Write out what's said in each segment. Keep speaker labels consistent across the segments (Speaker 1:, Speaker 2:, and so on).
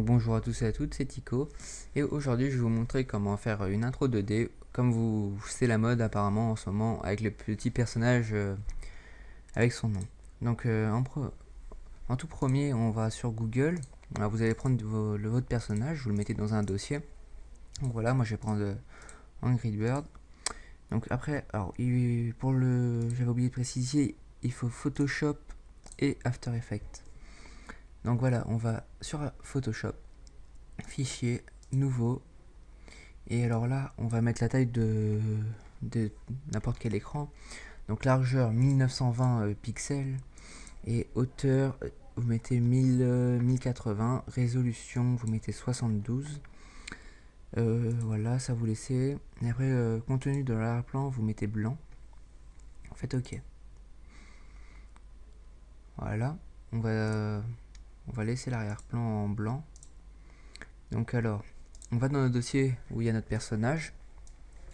Speaker 1: Bonjour à tous et à toutes, c'est Tico et aujourd'hui je vais vous montrer comment faire une intro 2D comme c'est la mode apparemment en ce moment avec le petit personnage avec son nom. Donc en tout premier on va sur Google. Alors, vous allez prendre votre personnage, vous le mettez dans un dossier. Donc voilà, moi je vais prendre Angry Bird. Donc après, alors j'avais oublié de préciser, il faut Photoshop et After Effects. Donc voilà, on va sur Photoshop, fichier, nouveau, et alors là on va mettre la taille de n'importe quel écran. Donc largeur 1920 pixels et hauteur vous mettez 1080, résolution vous mettez 72. Voilà, ça vous laissez. Et après contenu de l'arrière-plan vous mettez blanc. Faites OK. Voilà, on va laisser l'arrière-plan en blanc. Donc alors, on va dans notre dossier où il y a notre personnage.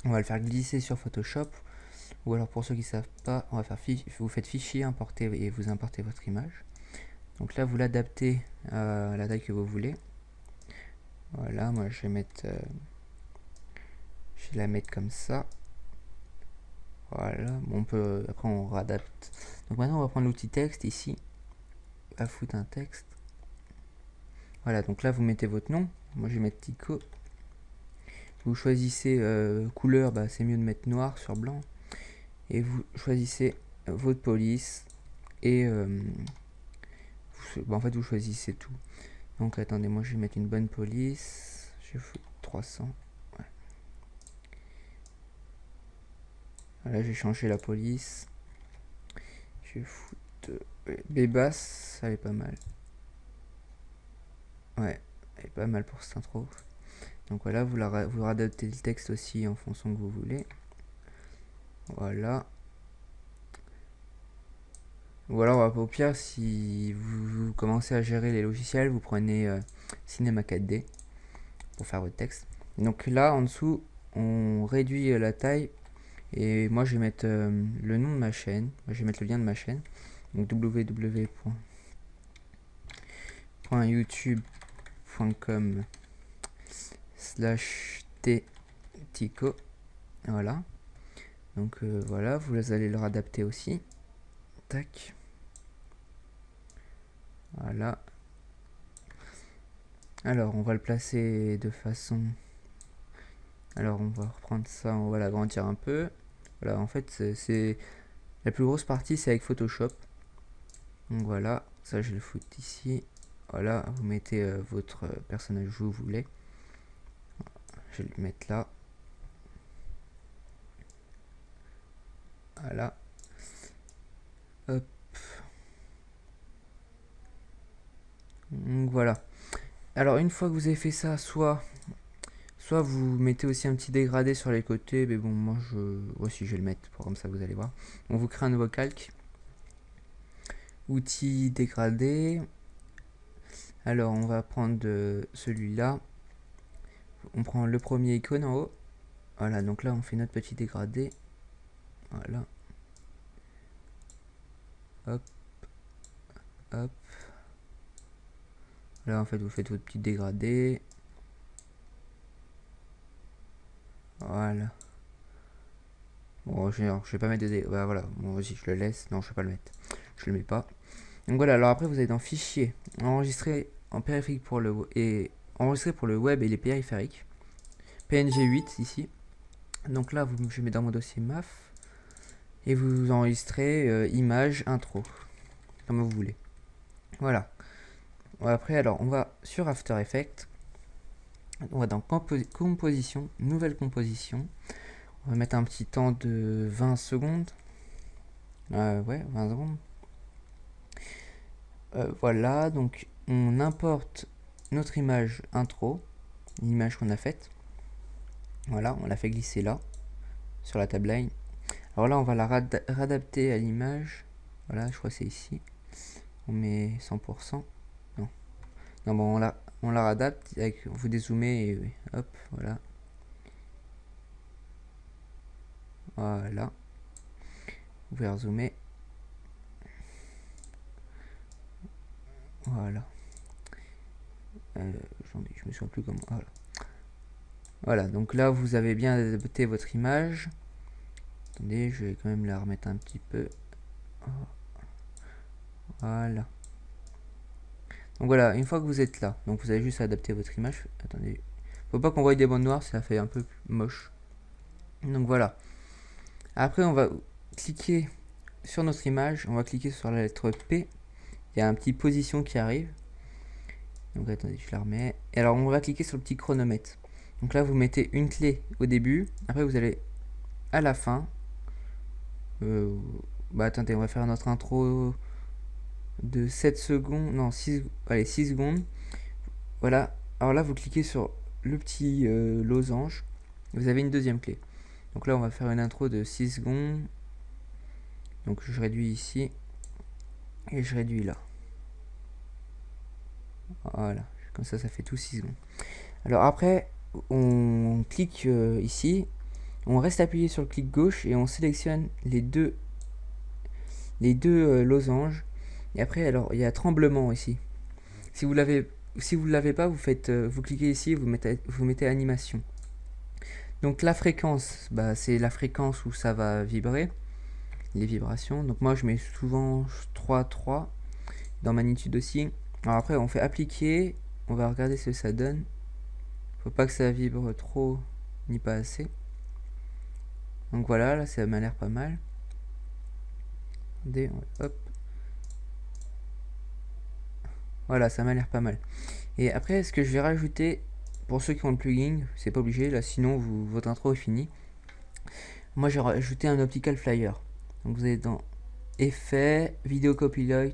Speaker 1: On va le faire glisser sur Photoshop. Ou alors pour ceux qui ne savent pas, on va faire vous faites fichier, importer et vous importez votre image. Donc là vous l'adaptez à la taille que vous voulez. Voilà, moi je vais la mettre comme ça. Voilà, bon, après on réadapte. Donc maintenant on va prendre l'outil texte ici. On va foutre un texte. Voilà, donc là vous mettez votre nom. Moi je vais mettre Tico. Vous choisissez couleur, c'est mieux de mettre noir sur blanc. Et vous choisissez votre police et en fait vous choisissez tout. Donc attendez, moi je vais mettre une bonne police, je vais foutre 300. Ouais. Voilà, j'ai changé la police. Je vais foutre Bébasse, ça est pas mal. Ouais, elle est pas mal pour cette intro. Donc voilà, vous adaptez le texte aussi en fonction que vous voulez. Voilà. Ou alors au pire, si vous commencez à gérer les logiciels, vous prenez Cinema 4D pour faire votre texte. Donc là en dessous, on réduit la taille. Et moi je vais mettre le nom de ma chaîne, je vais mettre le lien de ma chaîne, donc www.youtube.com/ttico. Voilà, donc voilà, vous allez le réadapter aussi. Tac, voilà. Alors on va le placer de façon, alors on va reprendre ça, on va l'agrandir un peu. Voilà, en fait c'est la plus grosse partie, c'est avec Photoshop. Donc voilà, ça je le foutre ici. Voilà, vous mettez votre personnage où vous voulez. Je vais le mettre là. Voilà. Hop. Donc voilà. Alors une fois que vous avez fait ça, soit vous mettez aussi un petit dégradé sur les côtés, mais bon, moi aussi je vais le mettre pour comme ça vous allez voir. On vous crée un nouveau calque. Outil dégradé. Alors on va prendre celui-là. On prend le premier icône en haut. Voilà, donc là on fait notre petit dégradé. Voilà. Hop. Hop. Là en fait vous faites votre petit dégradé. Voilà. Bon, je vais pas mettre de voilà, moi aussi je le laisse. Non, je vais pas le mettre. Je le mets pas. Donc voilà, alors après vous allez dans Fichier, enregistrer en périphérique pour le enregistrer pour le web et les périphériques. PNG 8 ici. Donc là, je mets dans mon dossier MAF et vous enregistrez image intro comme vous voulez. Voilà. Après, alors on va sur After Effects. On va dans composition, nouvelle composition. On va mettre un petit temps de 20 secondes. Ouais, 20 secondes. Voilà, donc on importe notre image intro, l'image qu'on a faite. Voilà, on l'a fait glisser là, sur la timeline. Alors là, on va la réadapter à l'image. Voilà, je crois que c'est ici. On met 100%. Non, non bon, on la réadapte. Vous dézoomez et hop, voilà. Voilà. Vous pouvez rezoomer. Voilà. Je me souviens plus comment. Voilà. Voilà, donc là vous avez bien adapté votre image. Attendez, je vais quand même la remettre un petit peu. Voilà. Donc voilà, une fois que vous êtes là, donc vous avez juste à adapter votre image. Attendez, faut pas qu'on voie des bandes noires, ça fait un peu moche. Donc voilà. Après on va cliquer sur notre image, on va cliquer sur la lettre P. Il y a un petit position qui arrive. Donc attendez, je la remets. Et alors on va cliquer sur le petit chronomètre. Donc là vous mettez une clé au début, après vous allez à la fin. Bah attendez, on va faire notre intro de 7 secondes, non 6, allez 6 secondes. Voilà, alors là vous cliquez sur le petit losange, vous avez une deuxième clé. Donc là on va faire une intro de 6 secondes. Donc je réduis ici et je réduis là. Voilà, comme ça fait tout 6 secondes. Alors après on clique ici, on reste appuyé sur le clic gauche et on sélectionne les deux losanges. Et après alors il y a tremblement ici. Si vous l'avez pas, vous cliquez ici, vous mettez animation. Donc la fréquence, bah, c'est la fréquence où ça va vibrer, les vibrations. Donc moi je mets souvent 3 dans magnitude aussi. Alors après on fait appliquer, on va regarder ce que ça donne. Faut pas que ça vibre trop ni pas assez. Donc voilà, là ça m'a l'air pas mal. Hop. Voilà, ça m'a l'air pas mal. Et après, ce que je vais rajouter, pour ceux qui ont le plugin, c'est pas obligé, là sinon votre intro est finie. Moi j'ai rajouté un optical flyer. Donc vous allez dans Effets, Vidéo Copilot,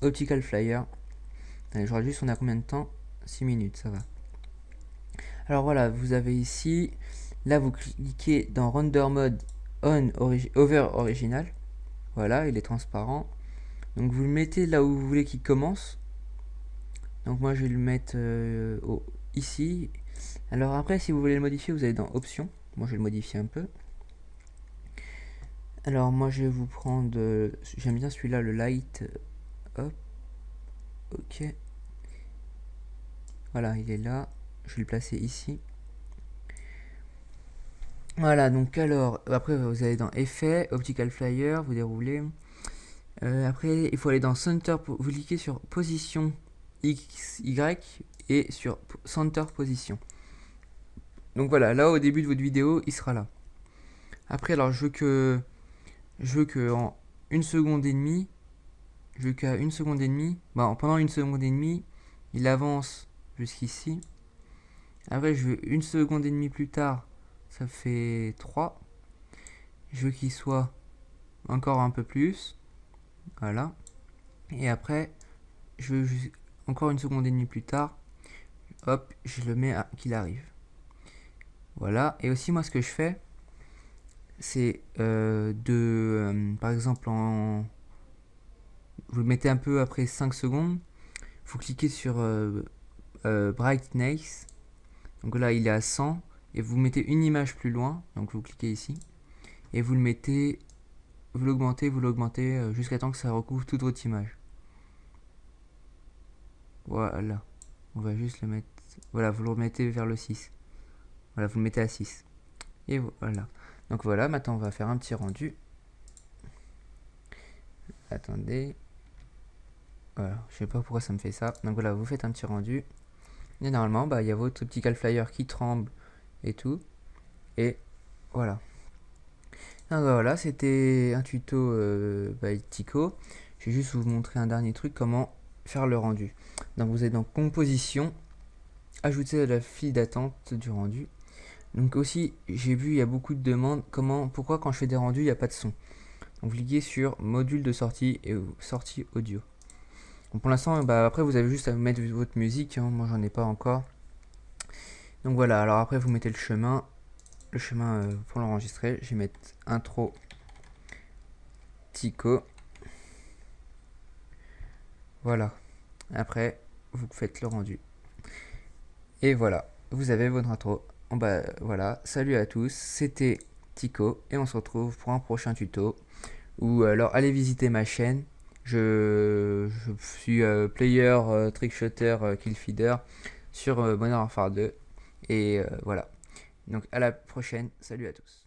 Speaker 1: Optical flyer. Allez, je regarde juste, on a combien de temps? 6 minutes, ça va. Alors voilà, vous avez ici, là vous cliquez dans Render Mode Over Original. Voilà, il est transparent. Donc vous le mettez là où vous voulez qu'il commence. Donc moi je vais le mettre ici. Alors après, si vous voulez le modifier, vous allez dans Options. Moi je vais le modifier un peu. Alors moi je vais vous prendre, j'aime bien celui-là, le light. Hop. Ok. Voilà, il est là. Je vais le placer ici. Voilà, donc alors, après vous allez dans Effets, Optical Flyer, vous déroulez. Après, il faut aller dans Center, vous cliquez sur Position X, Y et sur Center Position. Donc voilà, là au début de votre vidéo, il sera là. Après, alors je veux que en 1 seconde et demie, je veux qu'à 1 seconde et demie, bah, pendant 1 seconde et demie, il avance jusqu'ici. Après, je veux 1 seconde et demie plus tard, ça fait 3. Je veux qu'il soit encore un peu plus. Voilà. Et après, je veux encore 1 seconde et demie plus tard. Hop, je le mets à qu'il arrive. Voilà. Et aussi, moi, ce que je fais, c'est par exemple, vous le mettez un peu après 5 secondes. Vous cliquez sur Brightness. Donc là, il est à 100. Et vous mettez une image plus loin. Donc vous cliquez ici. Et vous le mettez, vous l'augmentez jusqu'à temps que ça recouvre toute votre image. Voilà. On va juste le mettre. Voilà, vous le remettez vers le 6. Voilà, vous le mettez à 6. Et voilà. Donc voilà, maintenant on va faire un petit rendu. Attendez. Voilà, je sais pas pourquoi ça me fait ça. Donc voilà, vous faites un petit rendu. Et normalement, bah, il y a votre optical flyer qui tremble et tout. Et voilà. Donc voilà, c'était un tuto by Tico. Je vais juste vous montrer un dernier truc, comment faire le rendu. Donc vous êtes dans Composition, ajouter la file d'attente du rendu. Donc aussi, j'ai vu, il y a beaucoup de demandes, pourquoi quand je fais des rendus, il n'y a pas de son. Donc vous cliquez sur module de sortie et sortie audio. Donc pour l'instant, bah, après vous avez juste à mettre votre musique, hein. Moi j'en ai pas encore. Donc voilà, alors après vous mettez le chemin pour l'enregistrer. Je vais mettre intro Tico. Voilà. Après, vous faites le rendu. Et voilà, vous avez votre intro. Bah voilà, salut à tous, c'était Tico et on se retrouve pour un prochain tuto. Ou alors allez visiter ma chaîne Je suis player, trickshotter, killfeeder sur Modern Warfare 2. Et voilà. Donc à la prochaine, salut à tous.